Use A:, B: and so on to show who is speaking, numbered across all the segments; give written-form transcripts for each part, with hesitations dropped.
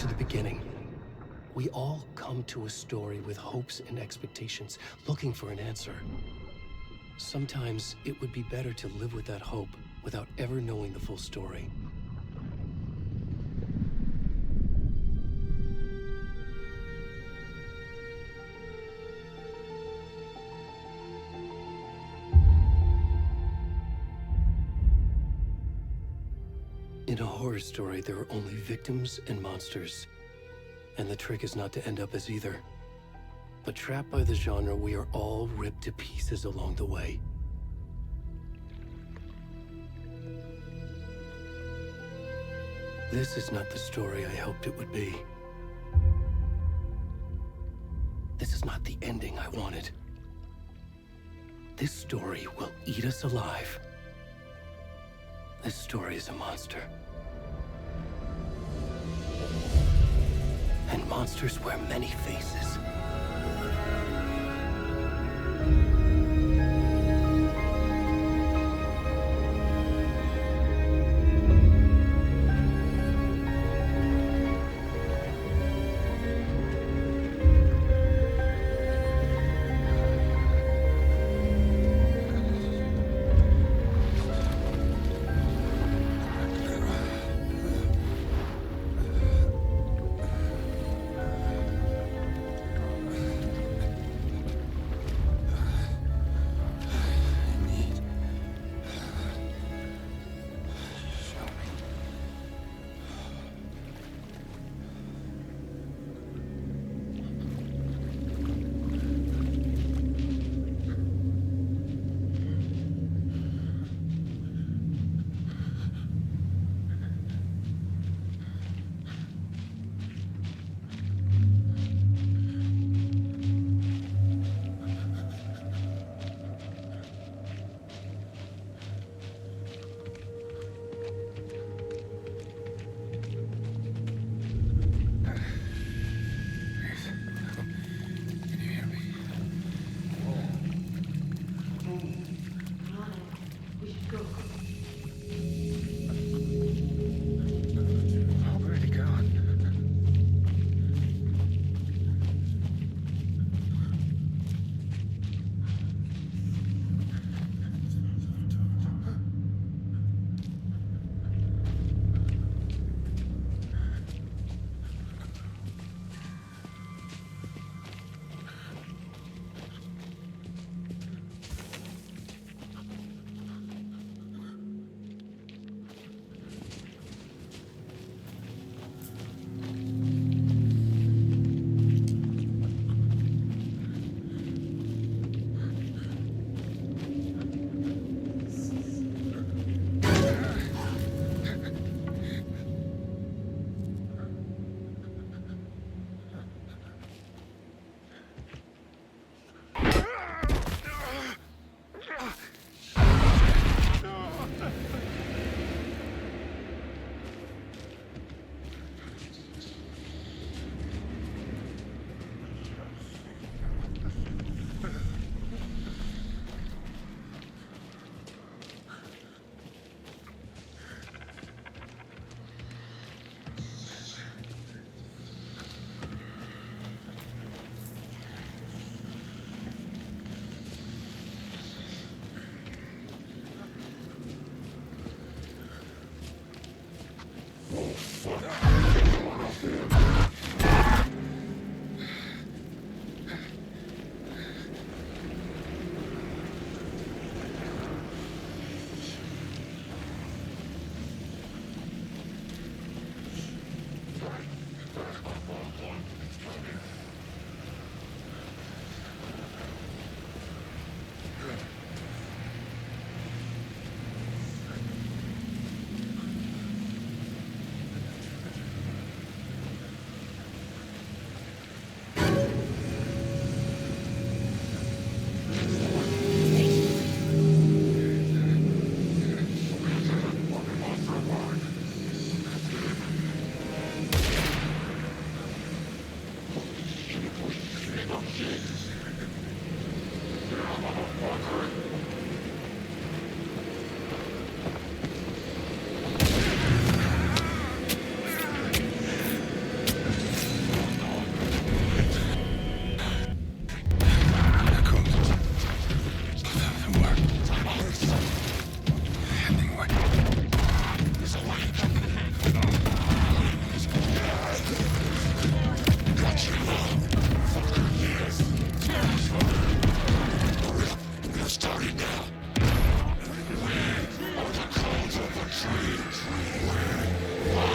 A: to the beginning. We all come to a story with hopes and expectations, looking for an answer. Sometimes it would be better to live with that hope without ever knowing the full story. In a horror story, there are only victims and monsters. And the trick is not to end up as either. But trapped by the genre, we are all ripped to pieces along the way. This is not the story I hoped it would be. This is not the ending I wanted. This story will eat us alive. This story is a monster. And monsters wear many faces.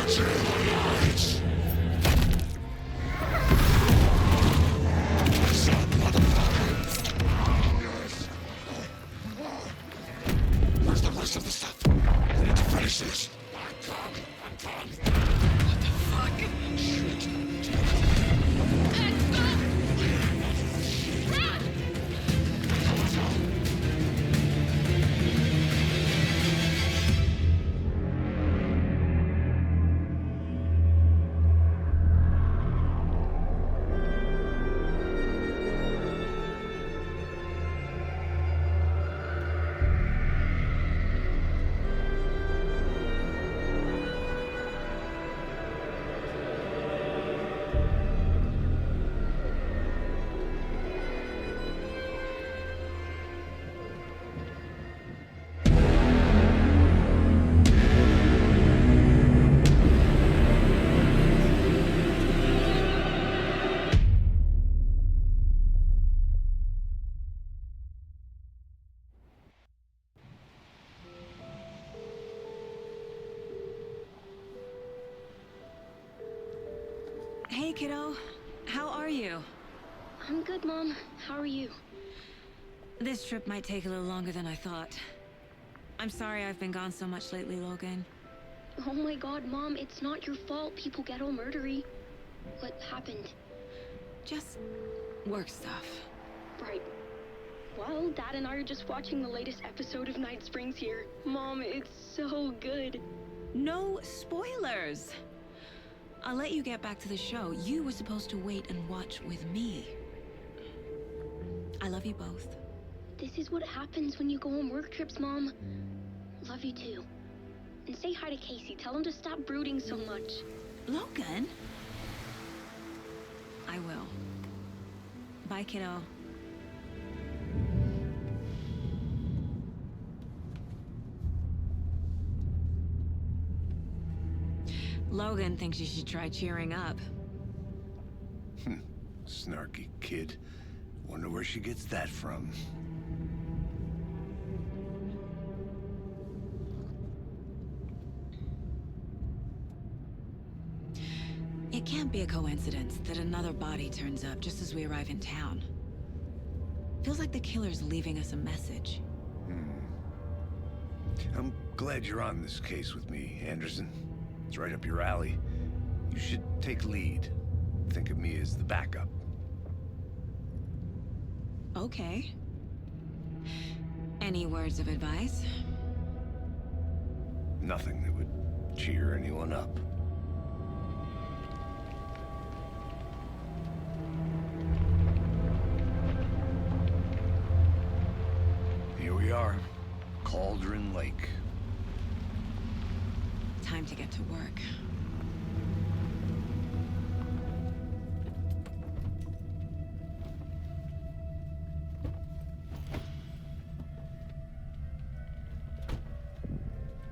B: Where's the rest of the stuff? I need to finish this.
C: What the fuck?
B: Shit.
C: Hey, kiddo. How are you?
D: I'm good, Mom. How are you?
C: This trip might take a little longer than I thought. I'm sorry I've been gone so much lately, Logan.
D: Oh my god, Mom, it's not your fault people get all murdery. What happened?
C: Just work stuff.
D: Right. Well, Dad and I are just watching the latest episode of Night Springs here. Mom, it's so good.
C: No spoilers! I'll let you get back to the show. You were supposed to wait and watch with me. I love you both.
D: This is what happens when you go on work trips, Mom. Love you too. And say hi to Casey. Tell him to stop brooding so much.
C: Logan? I will. Bye, kiddo. Logan thinks you should try cheering up.
B: Snarky kid. Wonder where she gets that from.
C: It can't be a coincidence that another body turns up just as we arrive in town. Feels like the killer's leaving us a message.
B: I'm glad you're on this case with me, Anderson. It's right up your alley. You should take lead. Think of me as the backup.
C: Okay. Any words of advice?
B: Nothing that would cheer anyone up. Here we are, Cauldron Lake.
C: Time to get to work.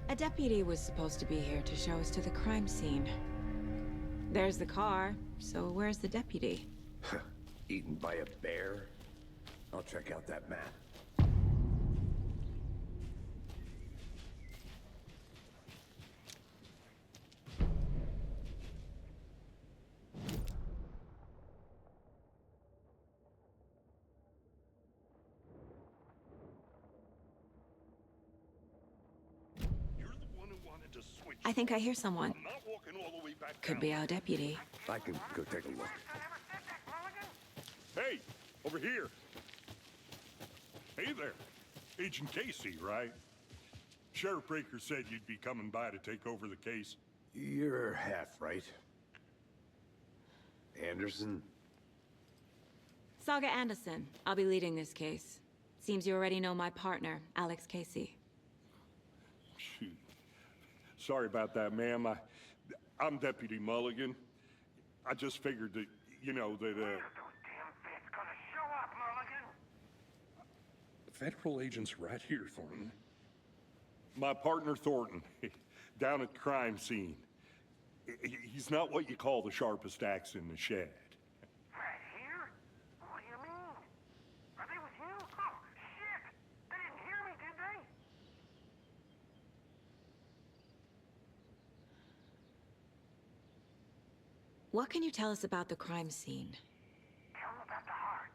C: A deputy was supposed to be here to show us to the crime scene. There's the car, so where's the deputy?
B: Eaten by a bear? I'll check out that map.
C: I think I hear someone. Could be our deputy.
B: I can go take a look.
E: Hey, over here. Hey there. Agent Casey, right? Sheriff Breaker said you'd be coming by to take over the case.
B: You're half right. Anderson?
C: Saga Anderson. I'll be leading this case. Seems you already know my partner, Alex Casey.
E: Shoot. Sorry about that, ma'am. I'm Deputy Mulligan. I just figured that, you know, that, Federal agents right here, Thornton. My partner, Thornton, down at the crime scene. He's not what you call the sharpest axe in the shed.
F: Right here? What do you mean? Are they with you? Oh, shit! They didn't hear me, did they?
C: What can you tell us about the crime scene?
F: Tell him about the heart.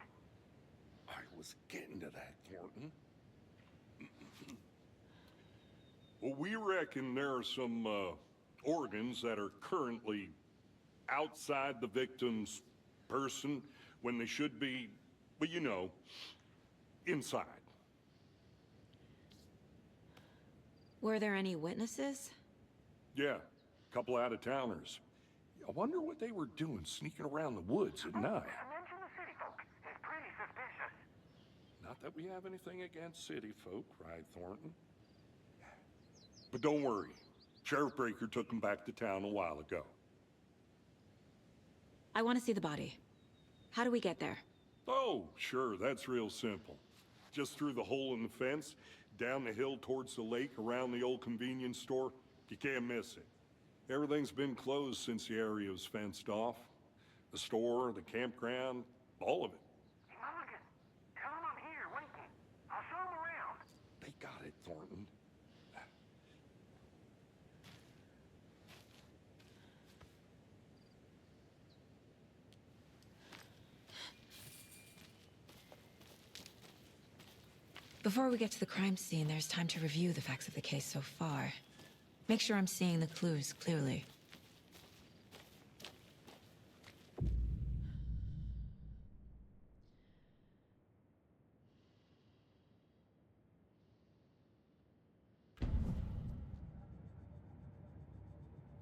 E: I was getting to that, Thornton. Well, we reckon there are some organs that are currently outside the victim's person when they should be, well, you know, inside.
C: Were there any witnesses?
E: Yeah, a couple out-of-towners. I wonder what they were doing sneaking around the woods at night.
F: Mention the city folk. It's pretty suspicious.
E: Not that we have anything against city folk, right, Thornton? But don't worry. Sheriff Breaker took them back to town a while ago.
C: I want to see the body. How do we get there?
E: Oh, sure, that's real simple. Just through the hole in the fence, down the hill towards the lake, around the old convenience store. You can't miss it. Everything's been closed since the area was fenced off. The store, the campground, all of it.
F: Mulligan, tell him I'm here waiting. I'll show him around.
E: They got it, Thornton.
C: Before we get to the crime scene, there's time to review the facts of the case so far. Make sure I'm seeing the clues clearly.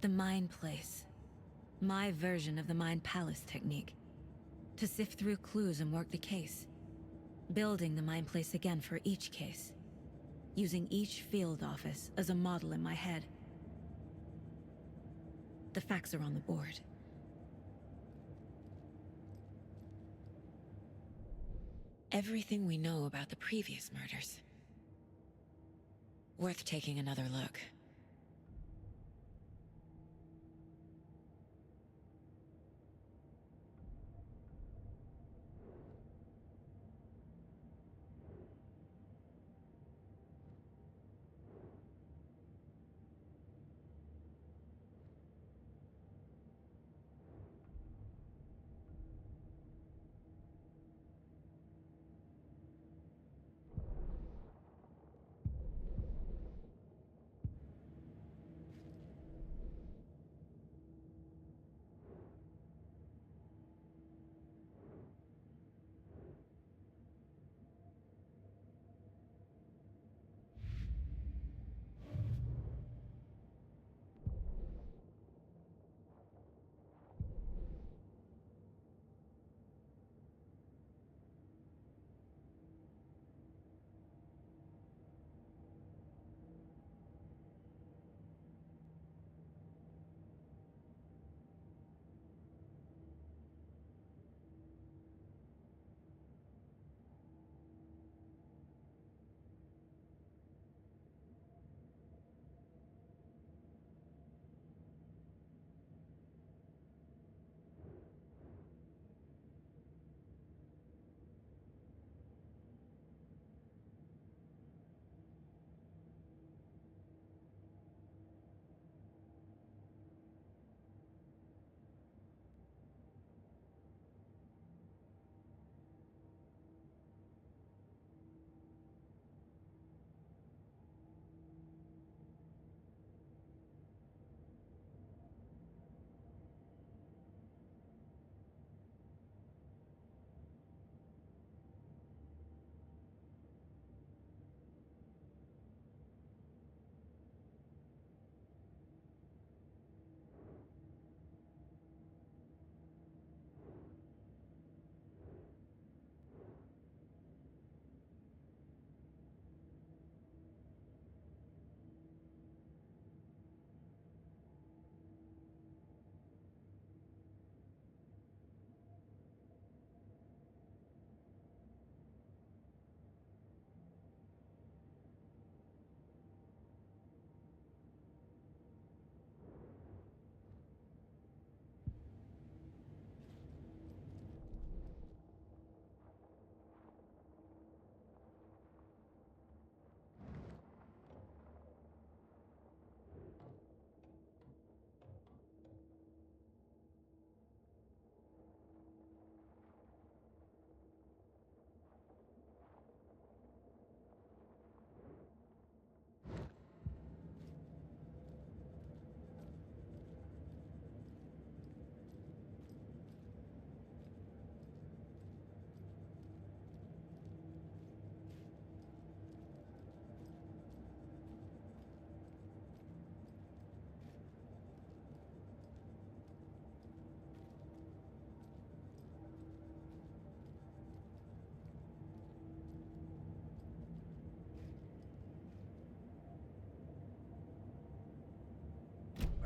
C: The Mind Place. My version of the Mind Palace technique. To sift through clues and work the case. Building the Mind Place again for each case. Using each field office as a model in my head. The facts are on the board. Everything we know about the previous murders. Worth taking another look.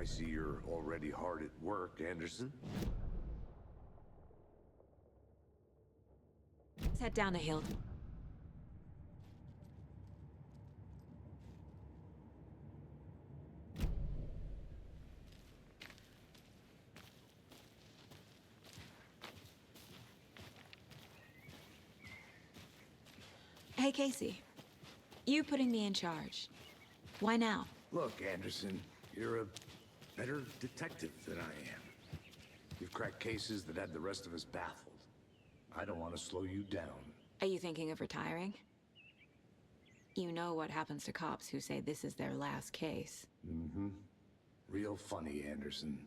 B: I see you're already hard at work, Anderson.
C: Let's head down the hill. Hey, Casey. You putting me in charge. Why now?
B: Look, Anderson, you're a better detective than I am. You've cracked cases that had the rest of us baffled. I don't want to slow you down.
C: Are you thinking of retiring? You know what happens to cops who say this is their last case.
B: Mm-hmm. Real funny, Anderson.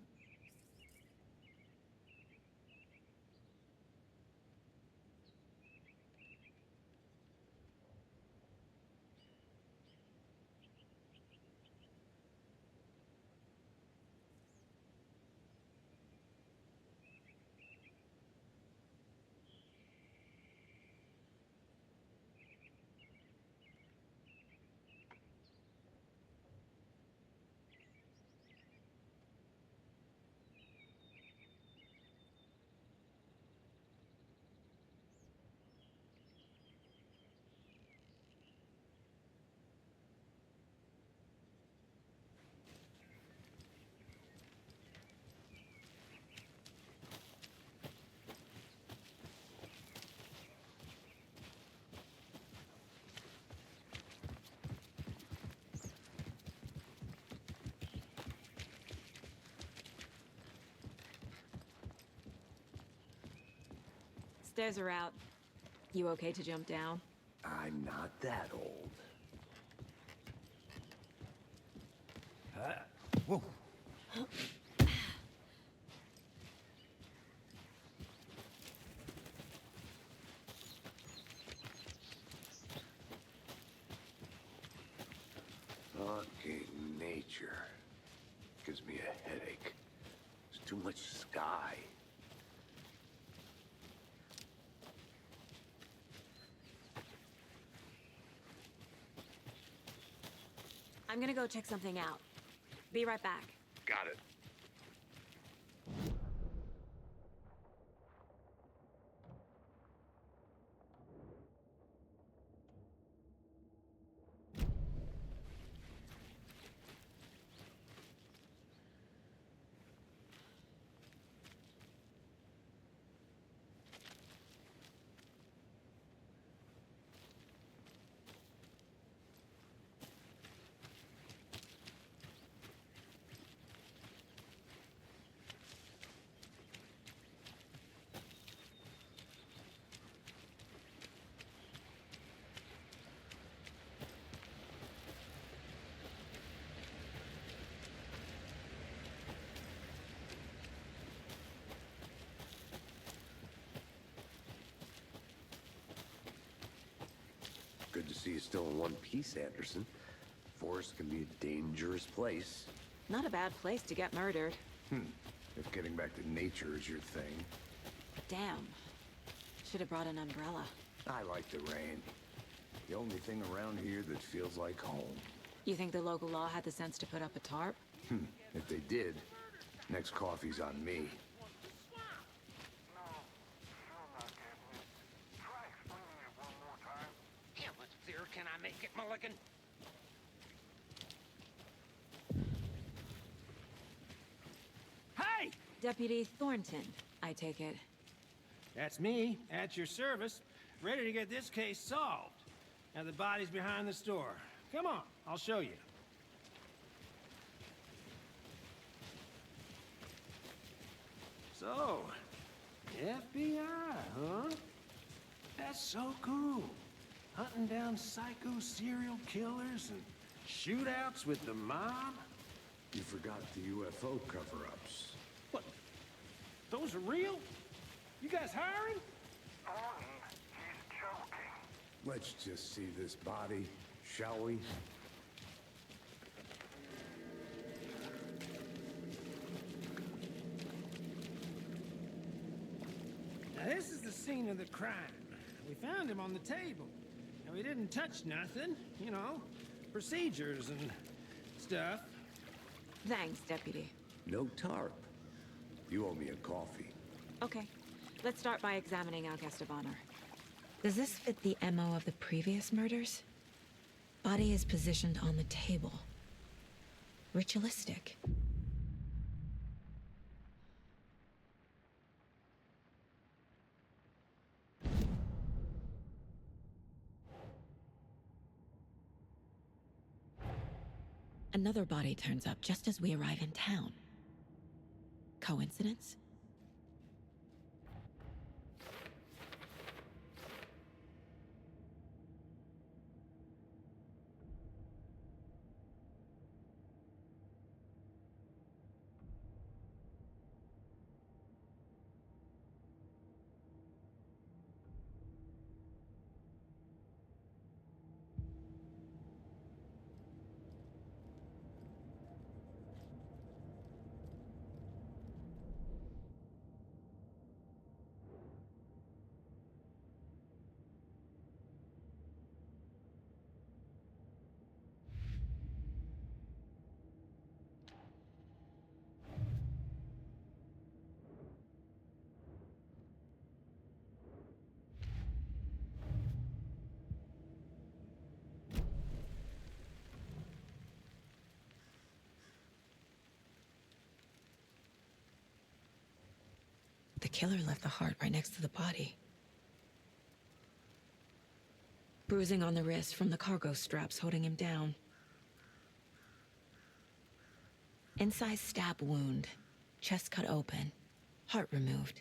C: Stairs are out. You okay to jump down?
B: I'm not that old. Whoa. Fucking nature. Gives me a headache. There's too much sky.
C: I'm gonna go check something out. Be right back.
B: Got it. Good to see you still in one piece, Anderson. Forest can be a dangerous place.
C: Not a bad place to get murdered.
B: If getting back to nature is your thing.
C: Damn. Should have brought an umbrella.
B: I like the rain. The only thing around here that feels like home.
C: You think the local law had the sense to put up a tarp?
B: If they did, next coffee's on me.
F: No, still not getting it. Try explaining it one more time.
G: Yeah, what fear can I make it, Mulligan? Hey!
C: Deputy Thornton, I take it.
G: That's me, at your service, ready to get this case solved. Now the body's behind the store. Come on, I'll show you. So, FBI, huh? That's so cool. Hunting down psycho serial killers and shootouts with the mob.
B: You forgot the UFO cover-ups.
G: What? Those are real? You guys hiring?
F: Thornton, he's joking.
B: Let's just see this body, shall we?
G: Now this is the scene of the crime. We found him on the table. Now we didn't touch nothing, you know, procedures and stuff.
C: Thanks, Deputy.
B: No tarp. You owe me a coffee.
C: Okay, let's start by examining our guest of honor. Does this fit the MO of the previous murders? Body is positioned on the table. Ritualistic. Another body turns up just as we arrive in town. Coincidence? The killer left the heart right next to the body. Bruising on the wrist from the cargo straps holding him down. Incised stab wound. Chest cut open. Heart removed.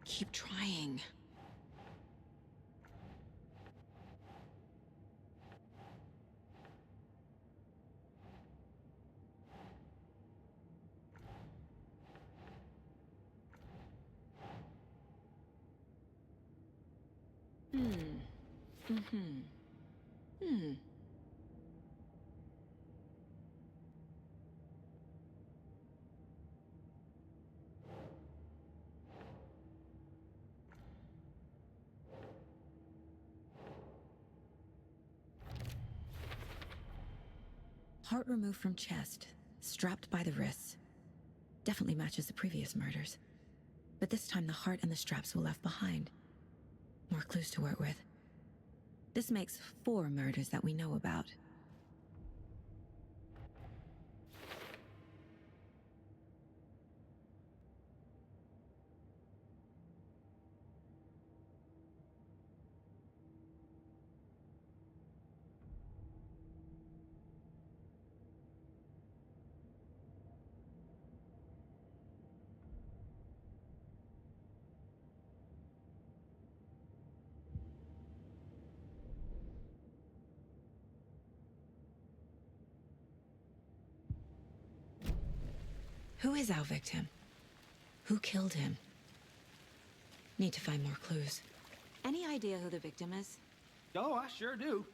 C: Keep trying. Heart removed from chest, strapped by the wrists. Definitely matches the previous murders. But this time the heart and the straps were left behind. More clues to work with. This makes 4 murders that we know about. Who is our victim? Who killed him? Need to find more clues. Any idea who the victim is?
G: Oh, I sure do.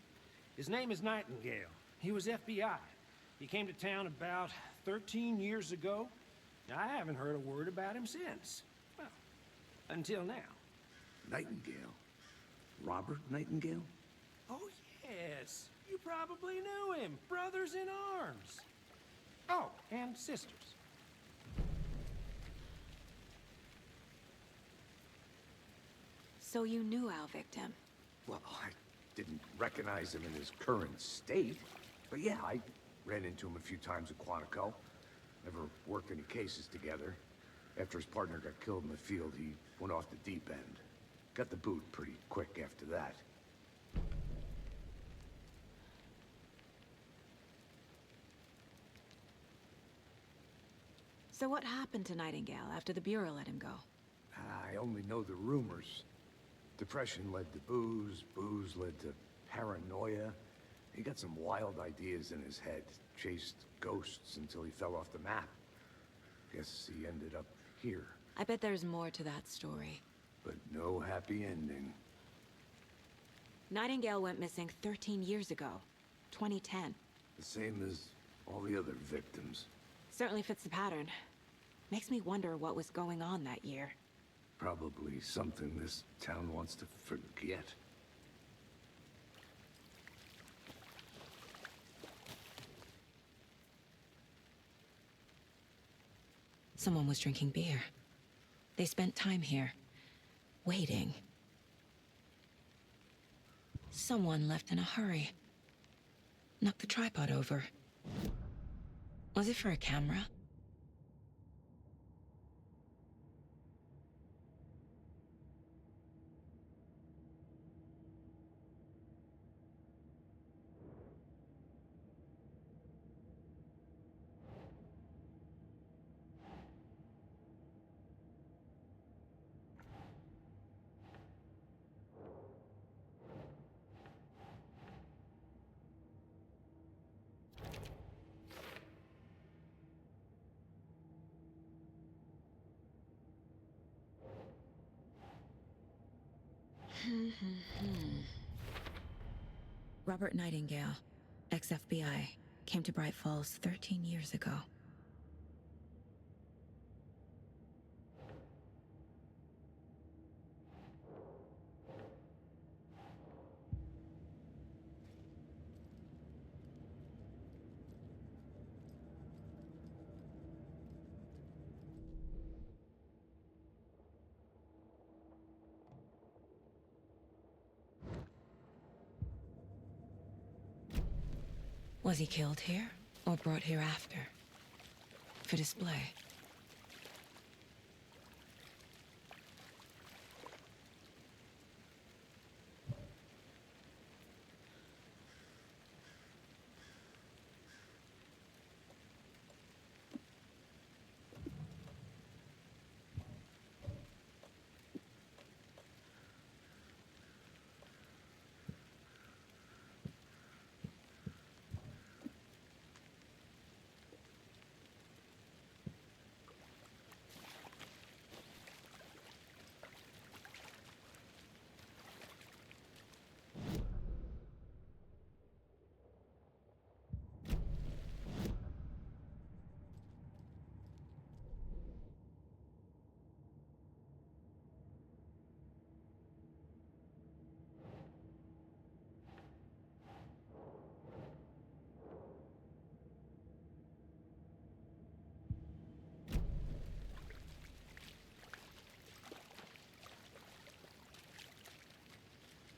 G: His name is Nightingale. He was FBI. He came to town about 13 years ago. I haven't heard a word about him since. Well, until now.
B: Nightingale? Robert Nightingale?
G: Oh, Yes, you probably knew him. Brothers in arms. Oh, and sisters.
C: So you knew our victim?
B: Well, I didn't recognize him in his current state. But yeah, I ran into him a few times at Quantico. Never worked any cases together. After his partner got killed in the field, he went off the deep end. Got the boot pretty quick after that.
C: So what happened to Nightingale after the Bureau let him go?
B: I only know the rumors. Depression led to booze, booze led to paranoia. He got some wild ideas in his head, chased ghosts until he fell off the map. Guess he ended up here.
C: I bet there's more to that story.
B: But no happy ending.
C: Nightingale went missing 13 years ago, 2010.
B: The same as all the other victims.
C: Certainly fits the pattern. Makes me wonder what was going on that year.
B: Probably something this town wants to forget.
C: Someone was drinking beer. They spent time here, waiting. Someone left in a hurry. Knocked the tripod over. Was it for a camera? Robert Nightingale, ex-FBI, came to Bright Falls 13 years ago. Was he killed here, or brought here after? For display?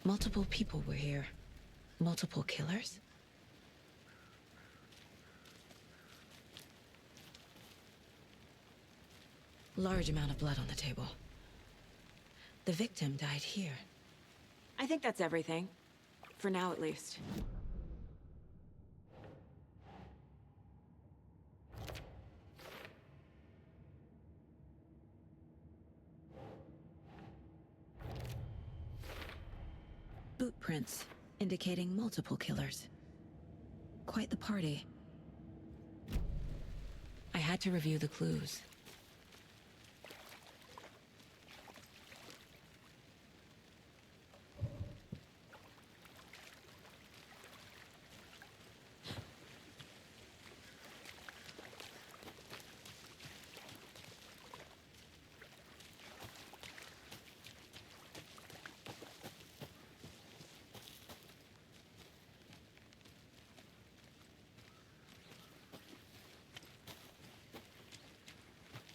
C: Multiple people were here. Multiple killers? Large amount of blood on the table. The victim died here. I think that's everything. For now, at least. Boot prints, indicating multiple killers. Quite the party. I had to review the clues.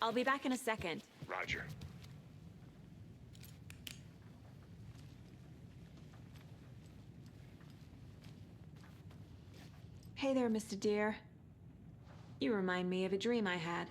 H: I'll be back in a second.
B: Roger.
H: Hey there, Mr. Deer. You remind me of a dream I had.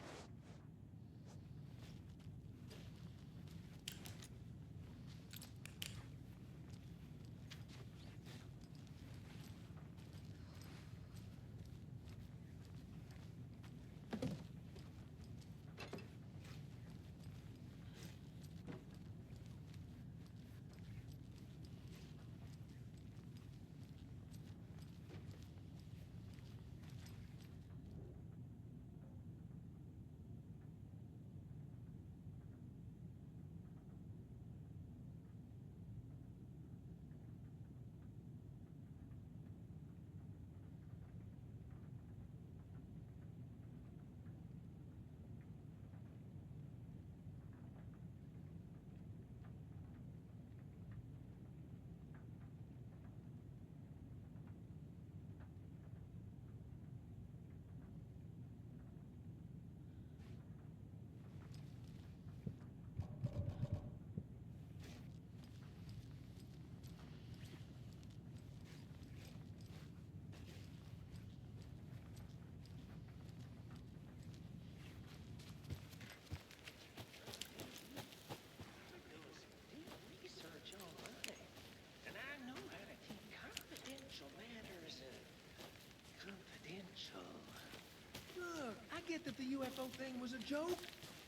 G: Look, I get that the UFO thing was a joke,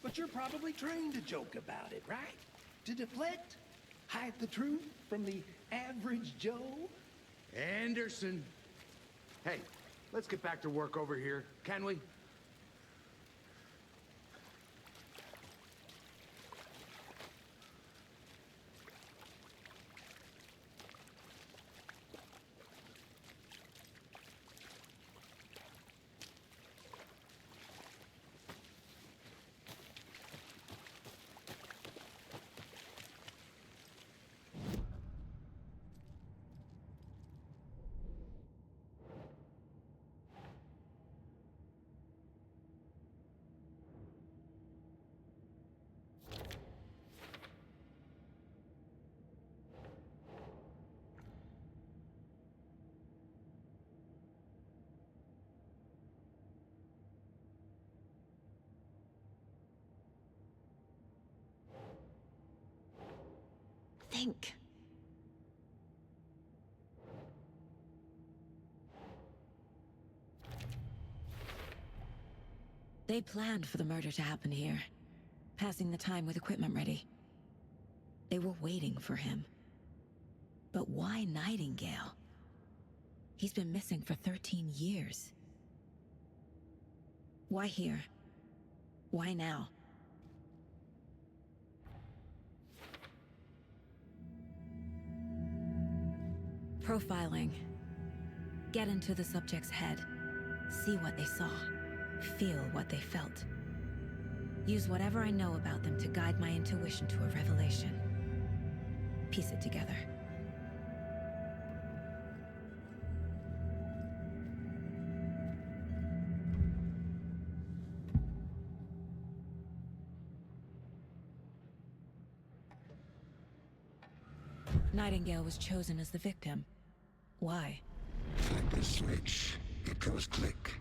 G: but you're probably trained to joke about it, right? To deflect? Hide the truth from the average Joe?
B: Anderson. Hey, let's get back to work over here, can we?
C: Think. They planned for the murder to happen here, passing the time with equipment ready. They were waiting for him. But why Nightingale? He's been missing for 13 years. Why here? Why now? Profiling. Get into the subject's head. See what they saw. Feel what they felt. Use whatever I know about them to guide my intuition to a revelation. Piece it together. Nightingale was chosen as the victim. Why?
I: Flip the switch, it goes click.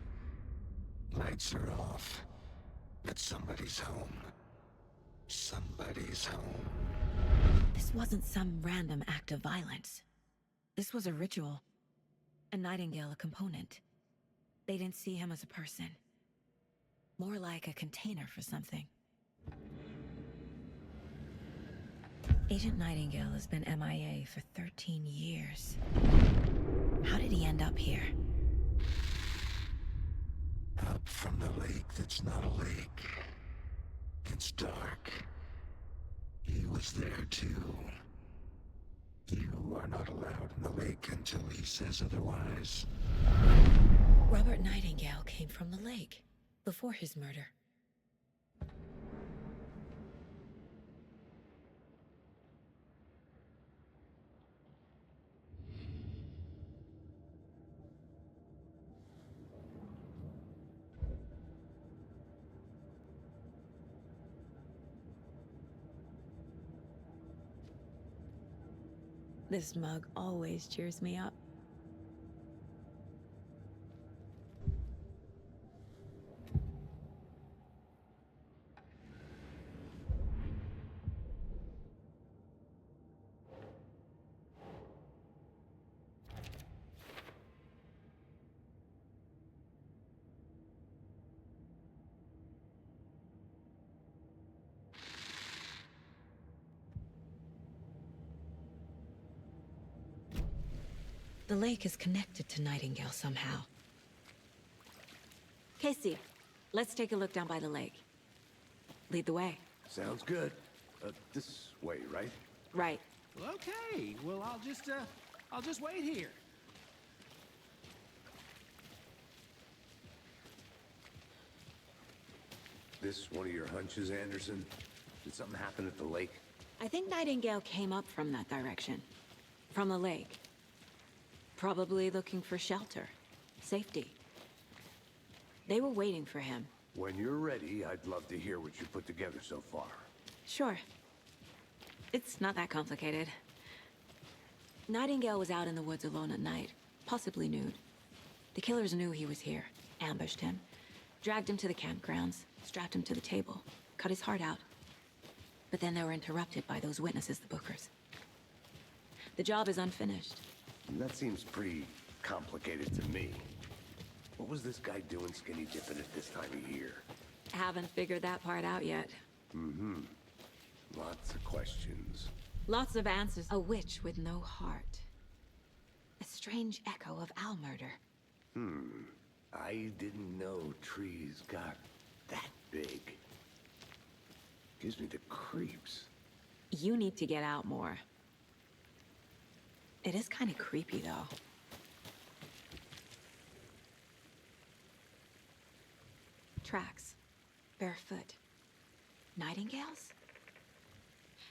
I: Lights are off. But somebody's home. Somebody's home.
C: This wasn't some random act of violence. This was a ritual. And Nightingale a component. They didn't see him as a person. More like a container for something. Agent Nightingale has been MIA for 13 years. How did he end up here?
I: Up from the lake that's not a lake. It's dark. He was there too. You are not allowed in the lake until he says otherwise.
C: Robert Nightingale came from the lake, before his murder.
H: This mug always cheers me up.
C: The lake is connected to Nightingale somehow.
H: Casey, let's take a look down by the lake. Lead the way.
B: Sounds good. This way, right?
H: Right.
G: Okay, well, I'll just wait here.
B: This one of your hunches, Anderson? Did something happen at the lake?
H: I think Nightingale came up from that direction. From the lake. Probably looking for shelter. Safety. They were waiting for him.
B: When you're ready, I'd love to hear what you put together so far.
H: Sure. It's not that complicated. Nightingale was out in the woods alone at night, possibly nude. The killers knew he was here, ambushed him, dragged him to the campgrounds, strapped him to the table, cut his heart out. But then they were interrupted by those witnesses, the Bookers. The job is unfinished.
B: That seems pretty complicated to me. What was this guy doing skinny dipping at this time of year?
H: Haven't figured that part out yet.
B: Mm-hmm. Lots of questions.
H: Lots of answers. A witch with no heart. A strange echo of owl murder.
B: I didn't know trees got that big. Gives me the creeps.
H: You need to get out more. It is kind of creepy, though. Tracks. Barefoot. Nightingales?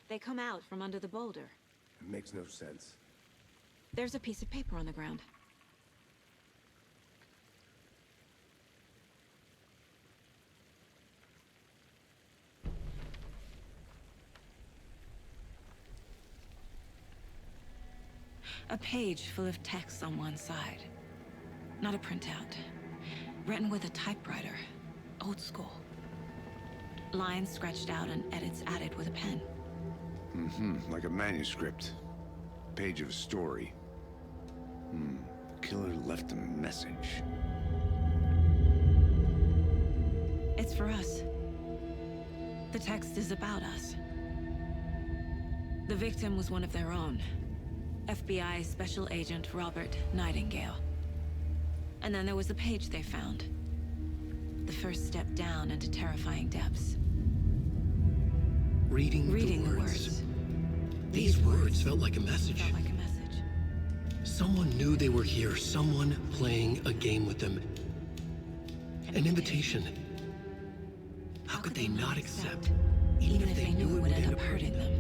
H: They come out from under the boulder.
B: It makes no sense.
H: There's a piece of paper on the ground.
C: A page full of text on one side. Not a printout. Written with a typewriter. Old school. Lines scratched out and edits added with a pen.
B: Like a manuscript. Page of a story. The killer left a message.
C: It's for us. The text is about us. The victim was one of their own. FBI Special Agent Robert Nightingale. And then there was the page they found. The first step down into terrifying depths.
A: Reading the words. These words felt like a message.
C: Felt like a message.
A: Someone knew they were here, someone playing a game with them. An invitation. How could they not accept, even if they knew it would end up hurting them?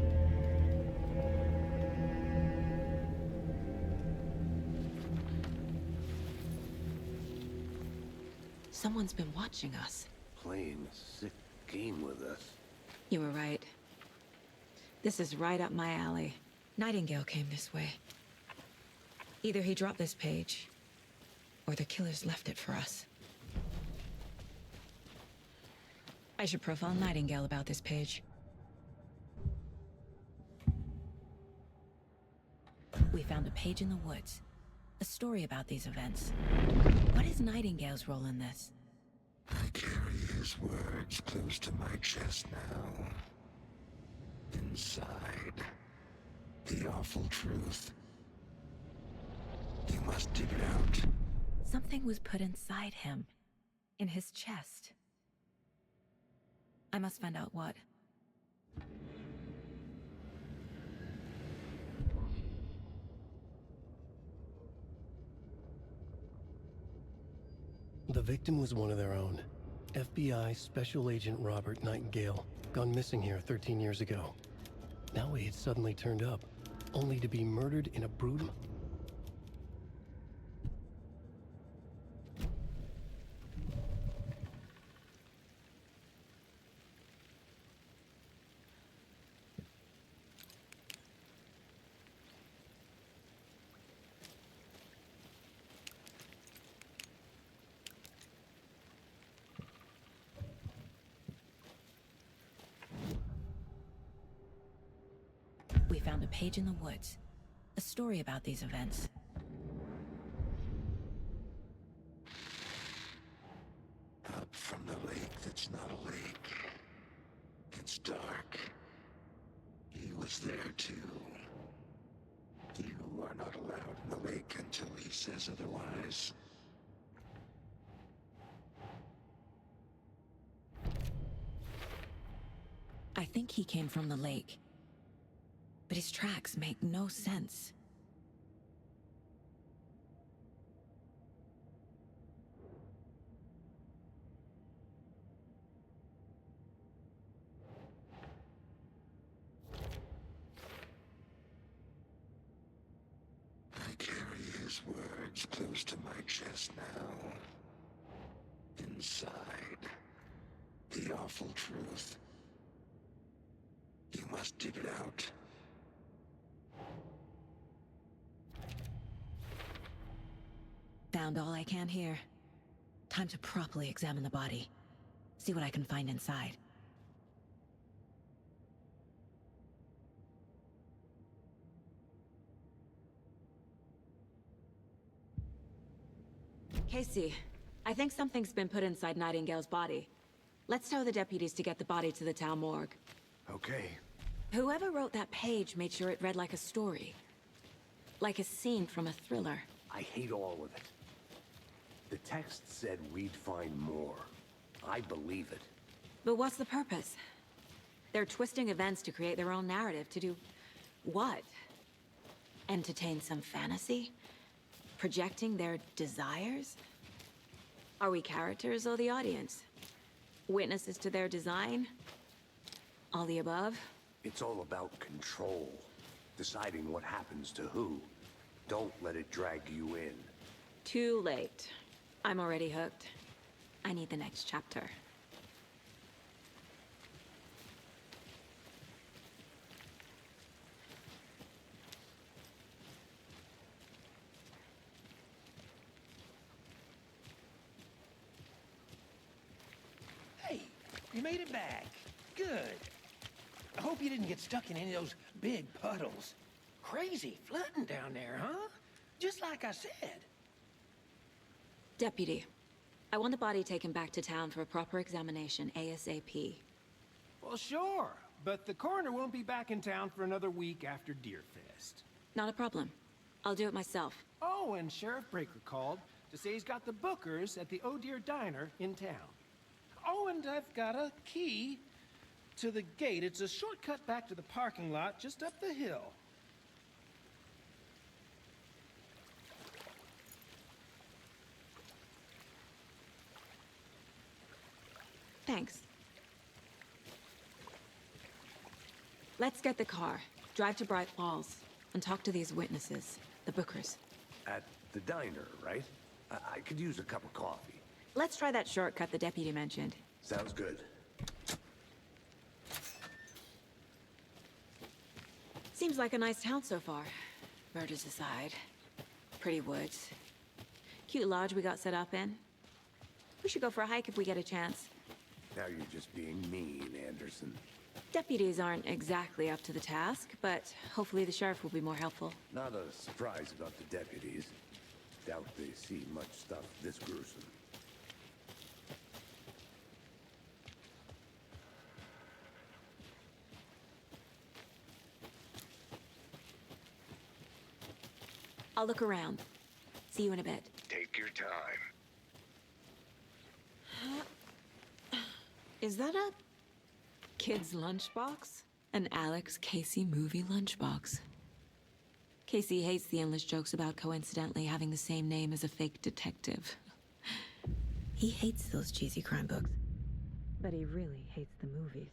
C: Someone's been watching us.
B: Playing a sick game with us.
C: You were right. This is right up my alley. Nightingale came this way. Either he dropped this page, or the killers left it for us. I should profile Nightingale about this page. We found a page in the woods. A story about these events. What is Nightingale's role in this?
I: I carry his words close to my chest now. Inside, the awful truth. You must dig it out.
C: Something was put inside him. In his chest. I must find out what.
A: The victim was one of their own. FBI Special Agent Robert Nightingale, gone missing here 13 years ago. Now he had suddenly turned up, only to be murdered in a brutal...
C: found a page in the woods. A story about these events.
I: Up from the lake that's not a lake. It's dark. He was there too. You are not allowed in the lake until he says otherwise.
C: I think he came from the lake. But his tracks make no sense.
I: I carry his words close to my chest now. Inside, the awful truth. You must dig it out.
C: Found all I can here. Time to properly examine the body. See what I can find inside. Casey, I think something's been put inside Nightingale's body. Let's tell the deputies to get the body to the town morgue.
B: Okay.
C: Whoever wrote that page made sure it read like a story. Like a scene from a thriller.
B: I hate all of it. The text said we'd find more. I believe it.
C: But what's the purpose? They're twisting events to create their own narrative to do... what? Entertain some fantasy? Projecting their desires? Are we characters or the audience? Witnesses to their design? All the above?
B: It's all about control. Deciding what happens to who. Don't let it drag you in.
C: Too late. I'm already hooked. I need the next chapter.
G: Hey, you made it back. Good. I hope you didn't get stuck in any of those big puddles. Crazy flooding down there, huh? Just like I said.
C: Deputy, I want the body taken back to town for a proper examination ASAP.
G: Well, sure. But the coroner won't be back in town for another week after Deerfest.
C: Not a problem. I'll do it myself.
G: Oh, and Sheriff Breaker called to say he's got the bookers at the Oh Dear Diner in town. Oh, and I've got a key to the gate. It's a shortcut back to the parking lot just up the hill.
C: Thanks. Let's get the car, drive to Bright Falls, and talk to these witnesses, the bookers.
B: At the diner, right? I could use a cup of coffee.
C: Let's try that shortcut the deputy mentioned.
B: Sounds good.
C: Seems like a nice town so far. Murders aside. Pretty woods. Cute lodge we got set up in. We should go for a hike if we get a chance.
B: Now you're just being mean, Anderson.
C: Deputies aren't exactly up to the task, but hopefully the sheriff will be more helpful.
B: Not a surprise about the deputies. Doubt they see much stuff this gruesome.
C: I'll look around. See you in a bit.
B: Take your time.
C: Is that a kid's lunchbox? An Alex Casey movie lunchbox. Casey hates the endless jokes about coincidentally having the same name as a fake detective. He hates those cheesy crime books. But he really hates the movies.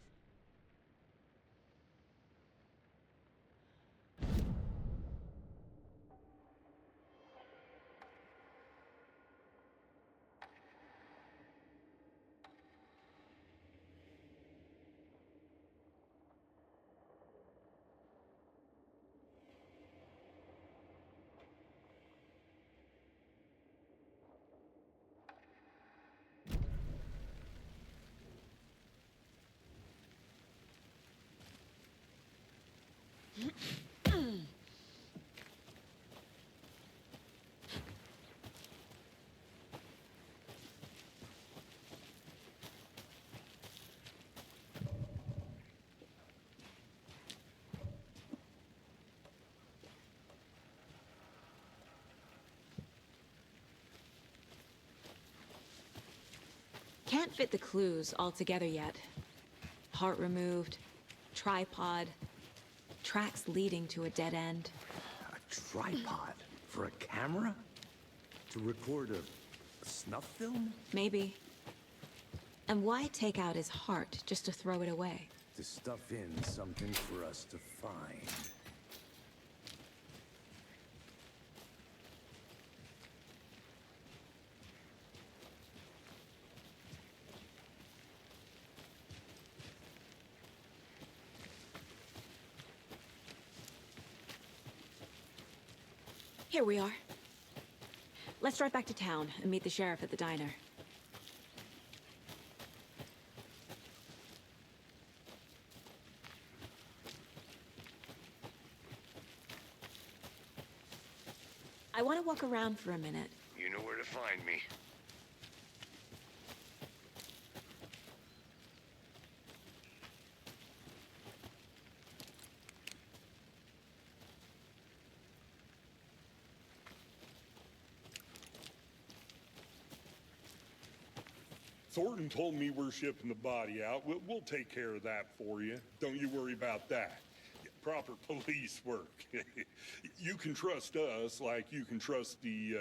H: Can't fit the clues all together yet. Heart removed, tripod, tracks leading to a dead end.
B: A tripod? For a camera? To record a snuff film?
H: Maybe. And why take out his heart just to throw it away?
B: To stuff in something for us to find.
H: Here we are. Let's drive back to town and meet the sheriff at the diner. I want to walk around for a minute.
B: You know where to find me.
E: Thornton told me we're shipping the body out. We'll take care of that for you. Don't you worry about that. Proper police work. You can trust us like you can trust the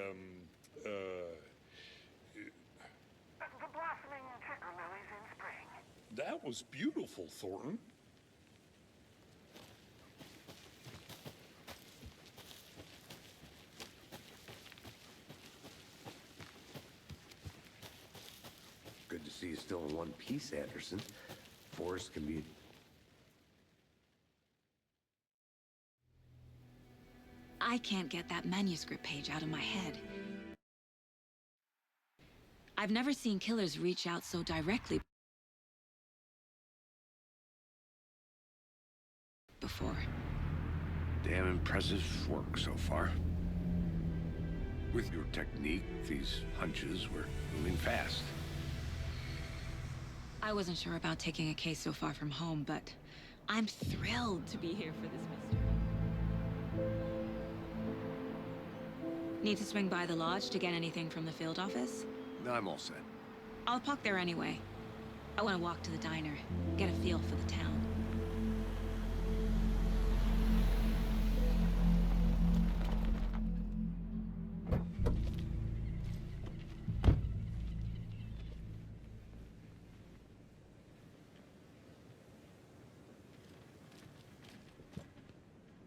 F: blossoming ticker lilies in spring.
E: That was beautiful, Thornton.
B: Good to see you still in one piece, Anderson. Forrest can be...
H: I can't get that manuscript page out of my head. I've never seen killers reach out so directly before.
B: Damn impressive work so far. With your technique, these hunches were moving fast.
H: I wasn't sure about taking a case so far from home, but I'm thrilled to be here for this mystery. Need to swing by the lodge to get anything from the field office?
B: No, I'm all set.
H: I'll park there anyway. I want to walk to the diner, get a feel for the town.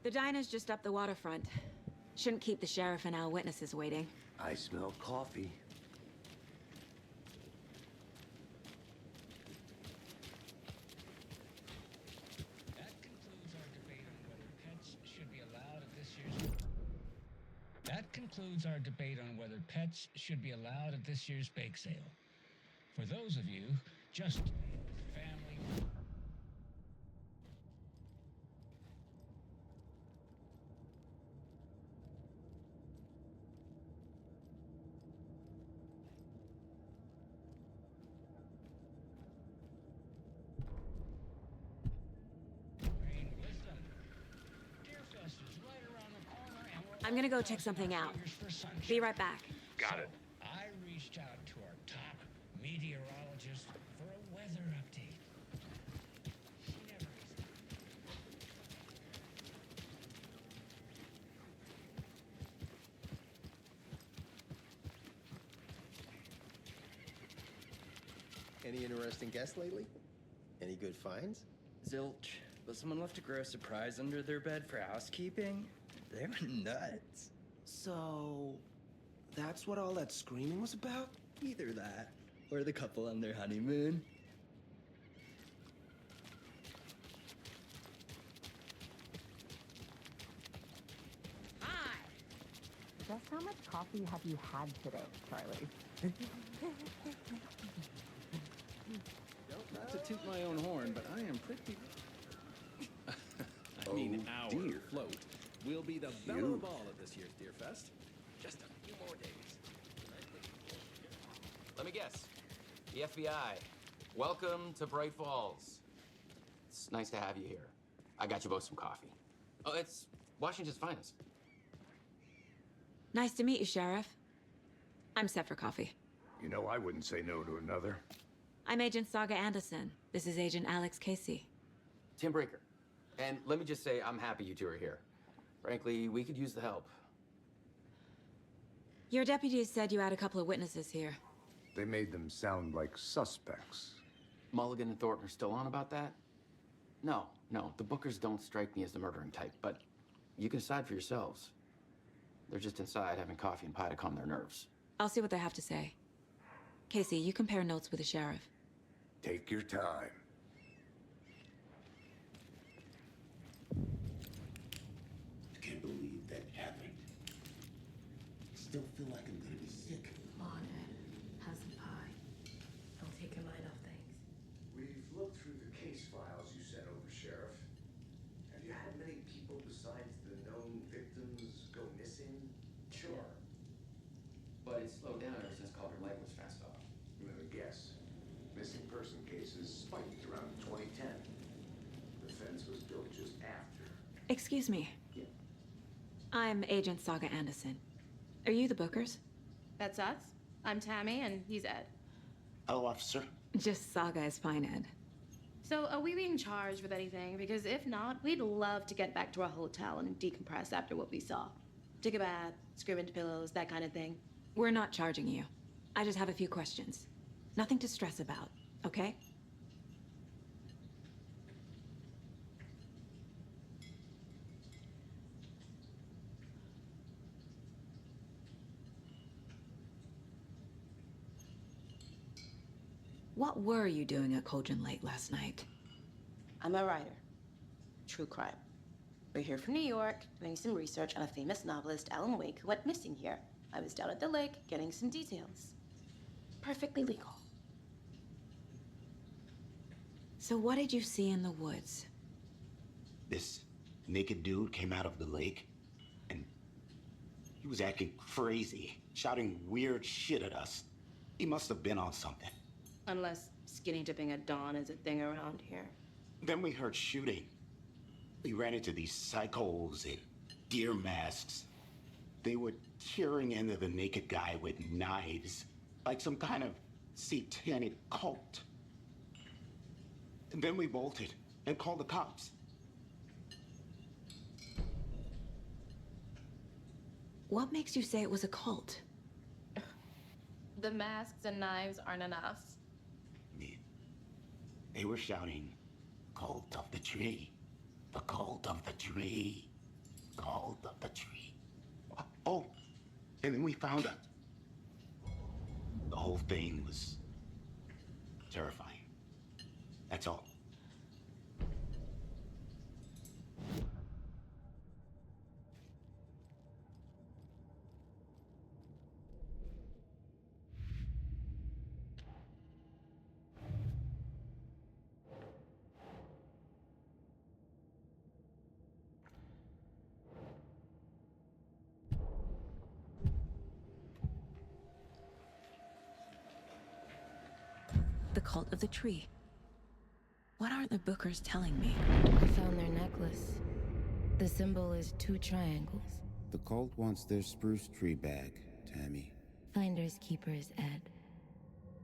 H: The diner's just up the waterfront. Shouldn't keep the sheriff and our witnesses waiting.
B: I smell coffee.
J: That concludes our debate on whether pets should be allowed at this year's bake sale. For those of you just family.
H: I'm gonna go check something out. Be right back.
B: Got it.
J: I reached out to our top meteorologist for a weather update. She never responded.
K: Any interesting guests lately? Any good finds?
L: Zilch, but someone left a gross surprise under their bed for housekeeping. They were nuts.
K: So, that's what all that screaming was about?
L: Either that, or the couple on their honeymoon.
M: Hi! Just how much coffee have you had today, Charlie?
N: Not to toot my own horn, but I am pretty... our float will be the belle of all of this year's Deer Fest. Just a few more days.
O: Let me guess. The FBI. Welcome to Bright Falls. It's nice to have you here. I got you both some coffee. Oh, it's Washington's finest.
H: Nice to meet you, Sheriff. I'm set for coffee.
B: You know, I wouldn't say no to another.
H: I'm Agent Saga Anderson. This is Agent Alex Casey.
O: Tim Breaker. And let me just say, I'm happy you two are here. Frankly, we could use the help.
H: Your deputies said you had a couple of witnesses here.
B: They made them sound like suspects.
O: Mulligan and Thornton are still on about that? No, the Bookers don't strike me as the murdering type, but you can decide for yourselves. They're just inside having coffee and pie to calm their nerves.
H: I'll see what they have to say. Casey, you compare notes with the sheriff.
B: Take your time.
I: I can't believe that happened. I still feel like I'm gonna be sick.
P: Come on, Ed. Have some pie. Don't take your mind off things.
B: We've looked through the case files you sent over, Sheriff. Have you had many people besides the known victims go missing?
O: Sure. But it's slowed down ever since Cauldron Lake was fenced off.
B: Let me guess. Missing person cases spiked around 2010. The fence was built just after.
H: Excuse me.
B: Yeah.
H: I'm Agent Saga Anderson. Are you the Bookers?
P: That's us. I'm Tammy, and he's Ed.
I: Hello, officer.
H: Just Saga is fine, Ed.
P: So, are we being charged with anything? Because if not, we'd love to get back to our hotel and decompress after what we saw. Take a bath, scream into pillows, that kind of thing.
H: We're not charging you. I just have a few questions. Nothing to stress about, okay? What were you doing at Cauldron Lake last night?
P: I'm a writer. True crime. We're here from New York, doing some research on a famous novelist, Alan Wake, who went missing here. I was down at the lake, getting some details. Perfectly legal.
H: So what did you see in the woods?
I: This naked dude came out of the lake, and he was acting crazy, shouting weird shit at us. He must have been on something.
P: Unless skinny dipping at dawn is a thing around here.
I: Then we heard shooting. We ran into these psychos in deer masks. They were tearing into the naked guy with knives, like some kind of satanic cult. And then we bolted and called the cops.
H: What makes you say it was a cult?
P: The masks and knives aren't enough.
I: They were shouting, "Cult of the tree, the cult of the tree, cult of the tree." Oh, and then we found out. The whole thing was terrifying. That's all.
H: The cult of the tree. What aren't the Bookers telling me?
Q: I found their necklace. The symbol is 2 triangles.
R: The cult wants their spruce tree back, Tammy.
Q: Finders keepers, Ed.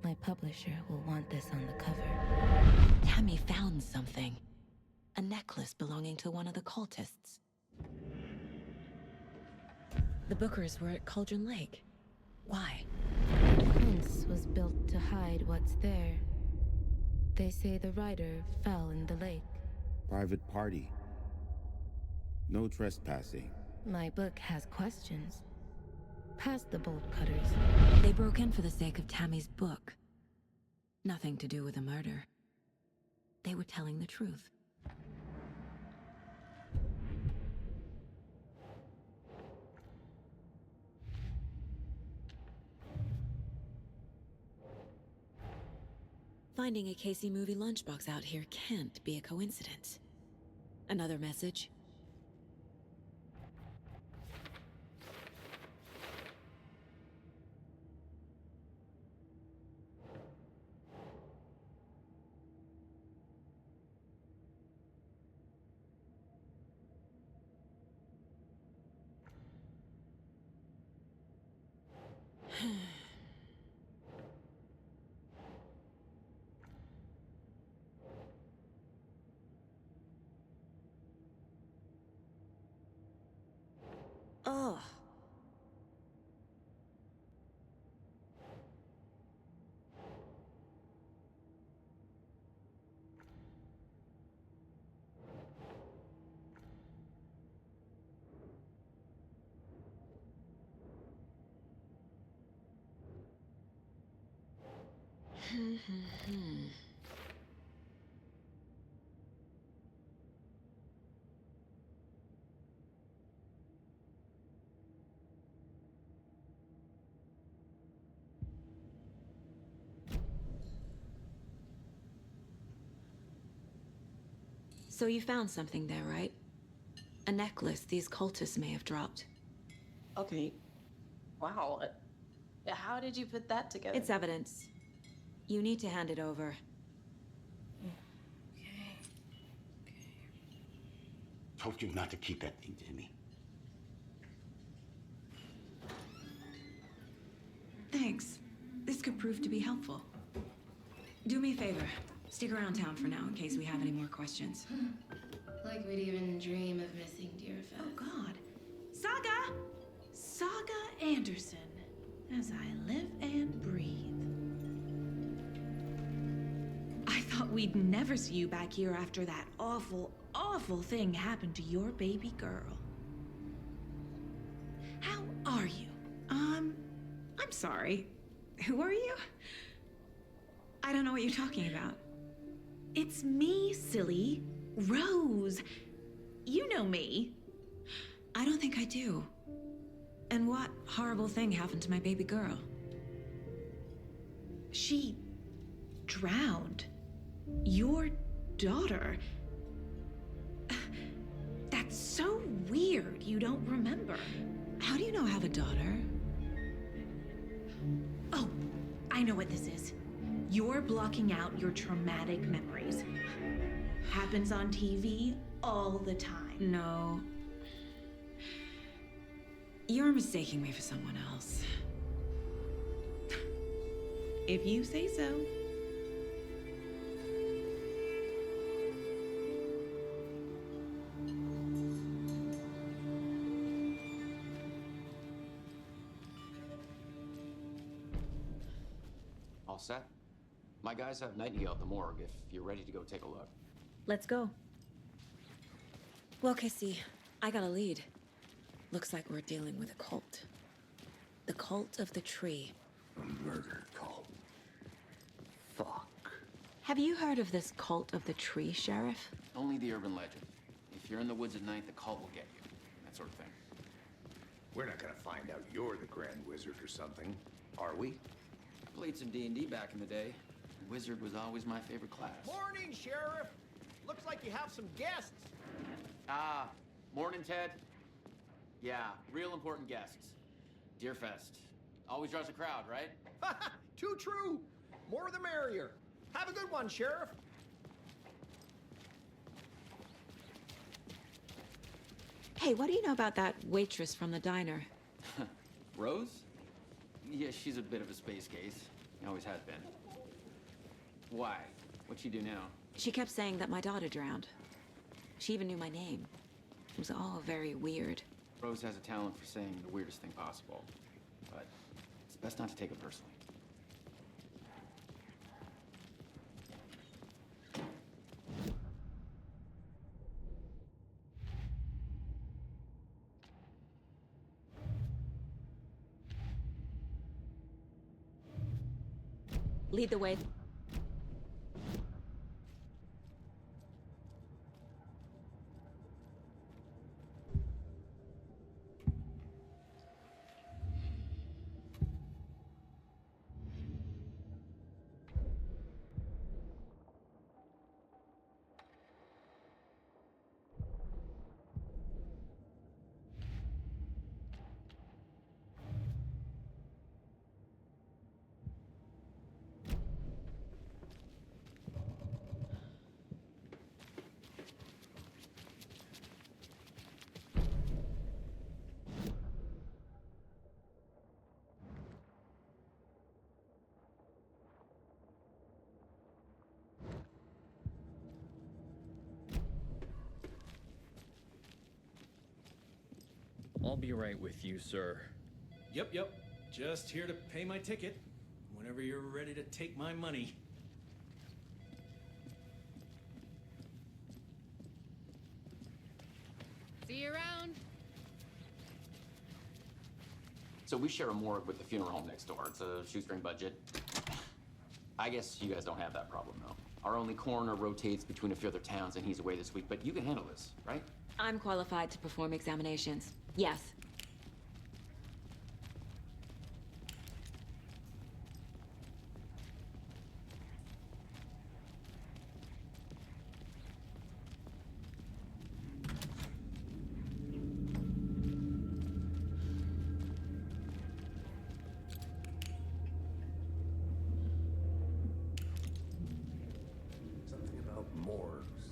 Q: My publisher will want this on the cover.
H: Tammy found something. A necklace belonging to one of the cultists. The Bookers were at Cauldron Lake. Why?
Q: The fence was built to hide what's there. They say the writer fell in the lake.
R: Private party. No trespassing.
Q: My book has questions. Past the bolt cutters.
H: They broke in for the sake of Tammy's book. Nothing to do with a murder. They were telling the truth. Finding a Casey movie lunchbox out here can't be a coincidence. Another message? Ugh. So you found something there, right? A necklace these cultists may have dropped.
P: Okay. Wow. How did you put that together?
H: It's evidence. You need to hand it over.
I: Told you not to keep that thing, Timmy.
H: Thanks. This could prove to be helpful. Do me a favor. Stick around town for now in case we have any more questions.
P: Like we'd even dream of missing dear Fez.
S: Oh, God. Saga Anderson. As I live and breathe. I thought we'd never see you back here after that awful, awful thing happened to your baby girl. How are you? I'm sorry. Who are you? I don't know what you're talking about. It's me, silly. Rose. You know me.
H: I don't think I do. And what horrible thing happened to my baby girl?
S: She drowned. Your daughter. That's so weird you don't remember.
H: How do you know I have a daughter?
S: Oh, I know what this is. You're blocking out your traumatic memories. Happens on TV all the time.
H: No. You're mistaking me for someone else.
S: If you say so.
O: All set? My guys have Nightingale at the morgue if you're ready to go take a look.
H: Let's go. Well, Casey, I got a lead. Looks like we're dealing with a cult. The cult of the tree.
B: A murder cult. Fuck.
H: Have you heard of this cult of the tree, Sheriff?
O: Only the urban legend. If you're in the woods at night, the cult will get you. That sort of thing.
B: We're not gonna find out you're the Grand Wizard or something, are we?
O: Played some D&D back in the day. Wizard was always my favorite class.
G: Morning, Sheriff. Looks like you have some guests.
O: Ah, morning, Ted. Yeah, real important guests. Deerfest. Always draws a crowd, right?
G: Too true. More the merrier. Have a good one, Sheriff.
H: Hey, what do you know about that waitress from the diner?
O: Rose? Yeah, she's a bit of a space case. Always has been. Why? What'd she do now?
H: She kept saying that my daughter drowned. She even knew my name. It was all very weird.
O: Rose has a talent for saying the weirdest thing possible. But it's best not to take it personally.
H: Lead the way.
L: I'll be right with you, sir.
N: Yep. Just here to pay my ticket. Whenever you're ready to take my money.
T: See you around.
O: So we share a morgue with the funeral home next door. It's a shoestring budget. I guess you guys don't have that problem, though. Our only coroner rotates between a few other towns, and he's away this week, but you can handle this, right?
H: I'm qualified to perform examinations. Yes.
B: Something about morgues.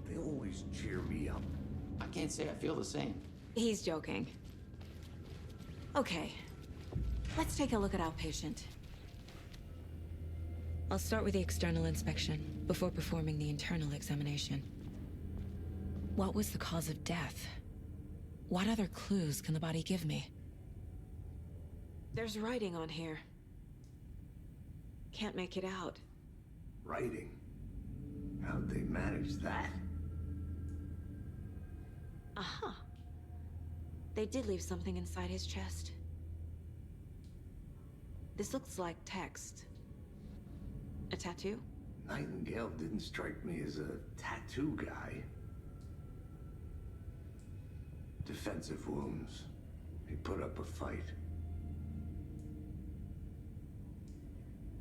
B: They always cheer me up.
O: I can't say I feel the same.
H: He's joking. Okay. Let's take a look at outpatient. I'll start with the external inspection before performing the internal examination. What was the cause of death? What other clues can the body give me? There's writing on here. Can't make it out.
B: Writing? How'd they manage that?
H: Aha. They did leave something inside his chest. This looks like text. A tattoo?
B: Nightingale didn't strike me as a tattoo guy. Defensive wounds. He put up a fight.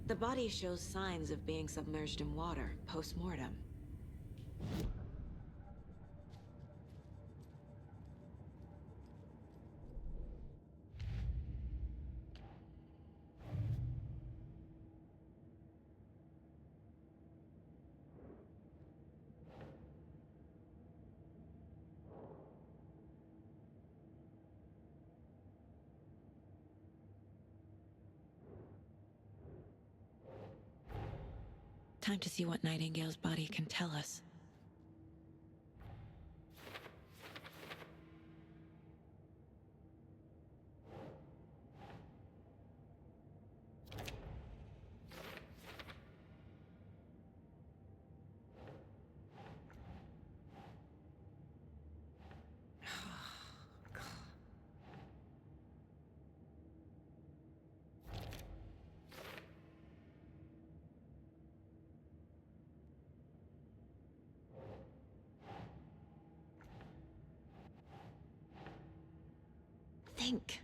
H: The body shows signs of being submerged in water post-mortem. Time to see what Nightingale's body can tell us. Think.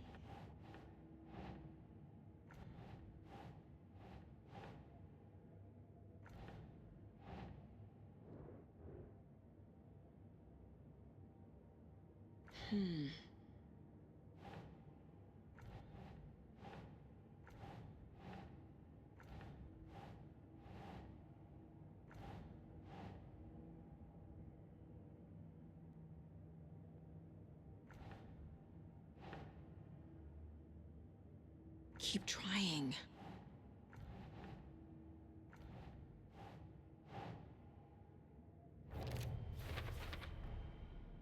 H: Keep trying.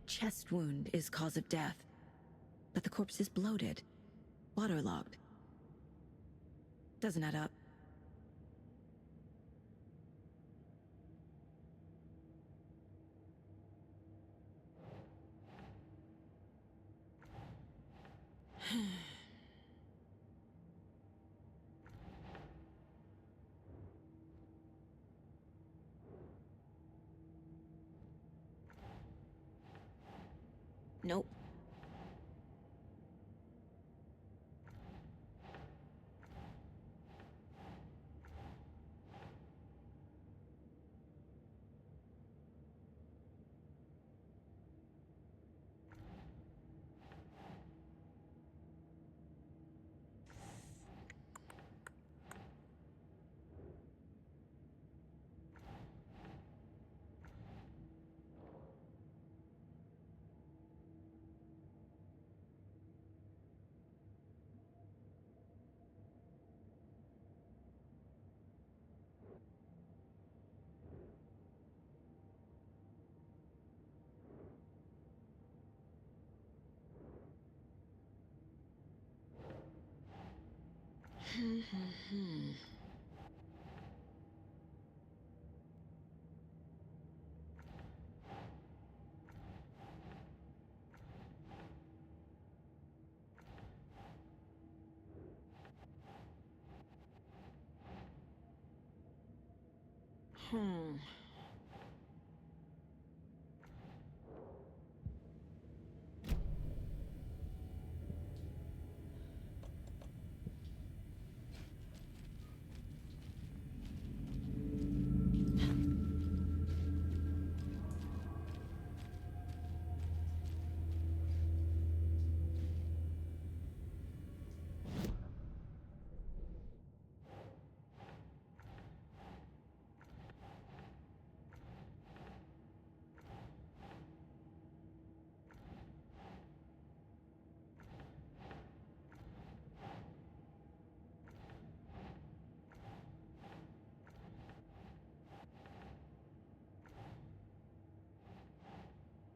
H: Chest wound is cause of death, but the corpse is bloated, waterlogged. Doesn't add up. Nope.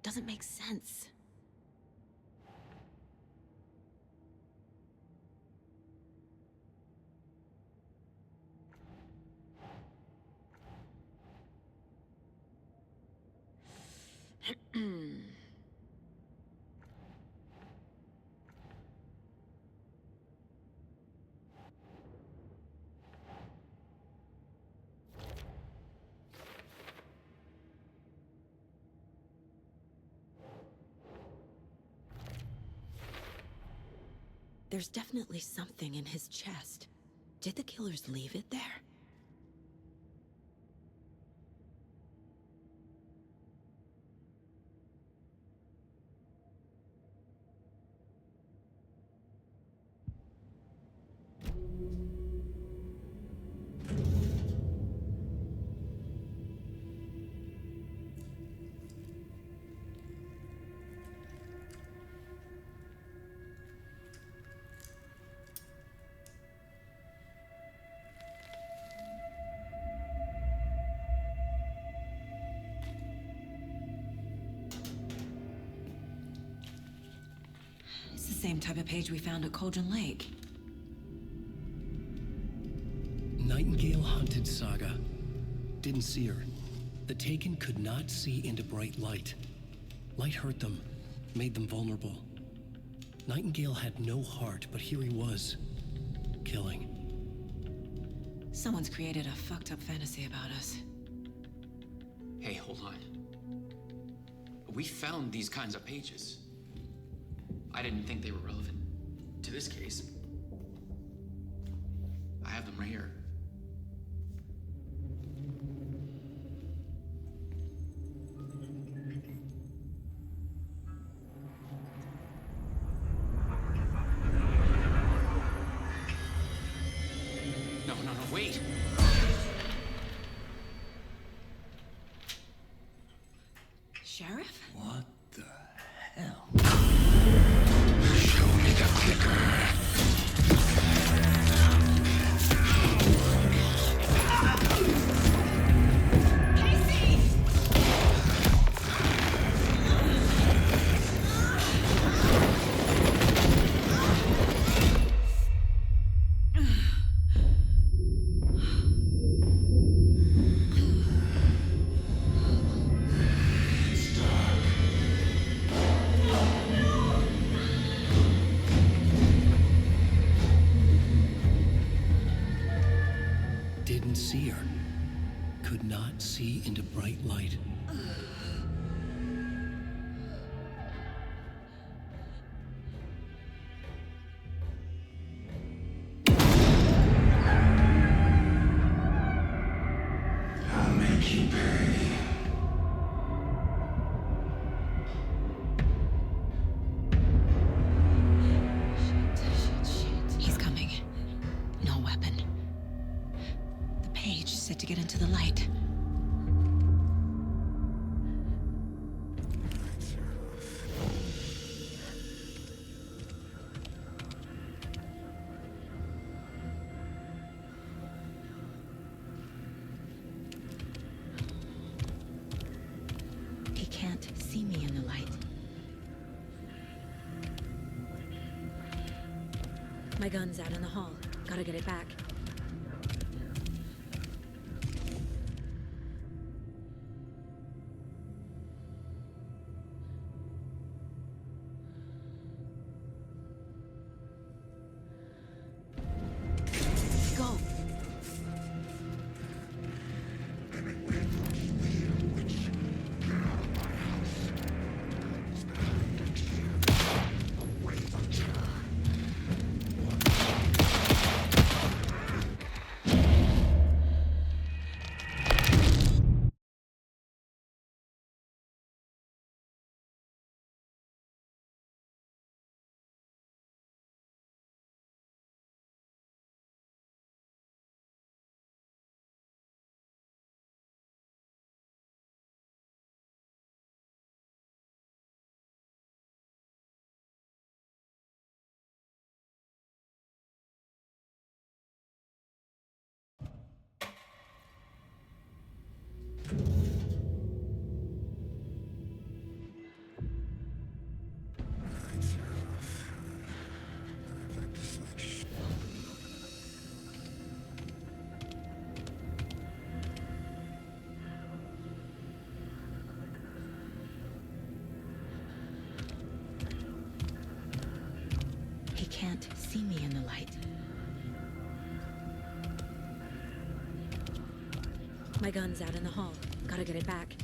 H: Doesn't make sense. There's definitely something in his chest. Did the killers leave it there? It's the same type of page we found at Cauldron Lake.
A: Nightingale hunted Saga. Didn't see her. The Taken could not see into bright light. Light hurt them, made them vulnerable. Nightingale had no heart, but here he was, killing.
H: Someone's created a fucked up fantasy about us.
O: Hey, hold on. We found these kinds of pages. I didn't think they were relevant to this case. I have them right here. No, wait!
H: Sheriff?
I: What the hell? Show me the clicker.
A: Didn't see her. Could not see into bright light.
I: I'll make you pay.
H: He's coming. No weapon. The page set to get into the light. He can't see me in the light. My gun's out in the hall.
C: Gotta get it back. Go. He can't see me in the light. My gun's out in the hall. Gotta get it back.